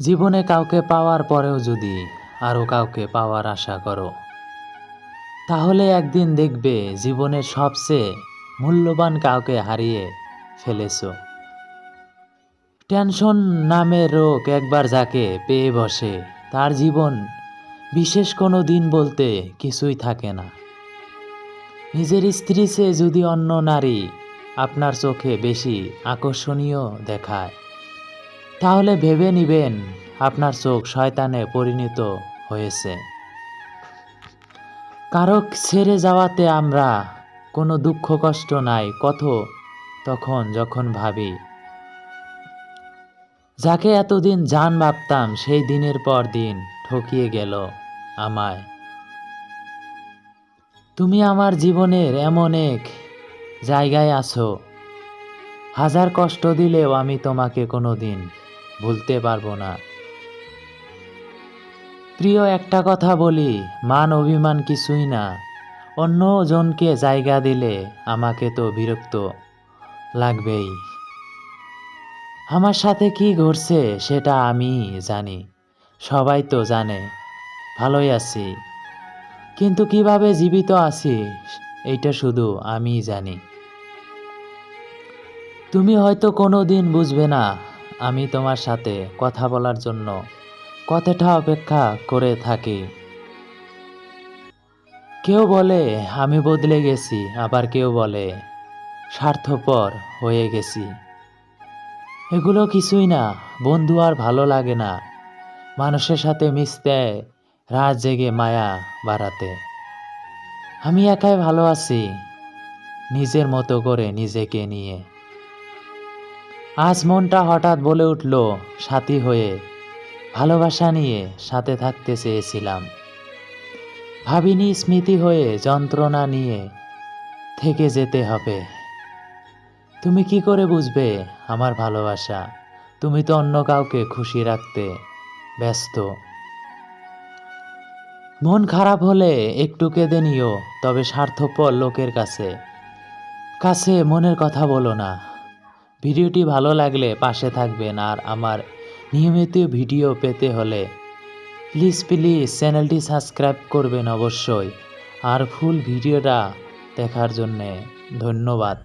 জীবনে কাউকে পাওয়ার পরেও যদি আরও কাউকে পাওয়ার আশা করো, তাহলে একদিন দেখবে জীবনের সবচেয়ে মূল্যবান কাউকে হারিয়ে ফেলেছো। টেনশন নামের রোগ একবার যাকে পেয়ে বসে, তার জীবন বিশেষ কোনো দিন বলতে কিছুই থাকে না। নিজের স্ত্রী চেয়ে যদি অন্য নারী আপনার চোখে বেশি আকর্ষণীয় দেখায়, তাহলে ভেবে নিবেন আপনার চোখ শয়তানে পরিণত হয়েছে। কারো ছেড়ে যাওয়াতে আমরা কোনো দুঃখ কষ্ট নাই তখন যখন ভাবি, যাকে এতদিন জান ভাবতাম সেই দিনের পর দিন ঠকিয়ে গেল আমায়। তুমি আমার জীবনের এমন এক জায়গায় আছো, হাজার কষ্ট দিলেও আমি তোমাকে কোনো দিন ভুলতে পারবো না। প্রিয়, একটা কথা বলি, মান অভিমান কিছুই না। অন্য জনকে জায়গা দিলে আমাকে তো বিরক্ত লাগবেই। আমার সাথে কি ঘটছে সেটা আমি জানি, সবাই তো জানে ভালোই আছি, কিন্তু কিভাবে জীবিত আছি এইটা শুধু আমিই জানি। তুমি হয়তো কোনো দিন বুঝবে না, আমি তোমার সাথে কথা বলার জন্য কতটা অপেক্ষা করে থাকি। কেউ বলে আমি বদলে গেছি, আবার কেউ বলে স্বার্থপর হয়ে গেছি। এগুলো কিছুই না, বন্ধু আর ভালো লাগে না মানুষের সাথে মিশতে, রাত জেগে মায়া বাড়াতে। আমি একাই ভালো আছি, নিজের মতো করে নিজেকে নিয়ে। আজ মনটা হঠাৎ বলে উঠল সাথী হয়ে, ভালোবাসা নিয়ে সাথে থাকতে চেয়েছিলাম। ভাবিনি স্মৃতি হয়ে যন্ত্রণা নিয়ে থেকে যেতে হবে। তুমি কি করে বুঝবে আমার ভালোবাসা? তুমি তো অন্য কাউকে খুশি রাখতে ব্যস্ত। মন খারাপ হলে একটু কেঁদে নিও, তবে স্বার্থপর লোকের কাছে মনের কথা বলো না। ভিডিওটি ভালো লাগলে পাশে থাকবেন, আর আমার নিয়মিত ভিডিও পেতে হলে প্লিজ চ্যানেলটি সাবস্ক্রাইব করবেন অবশ্যই। আর ফুল ভিডিওটা দেখার জন্যে ধন্যবাদ।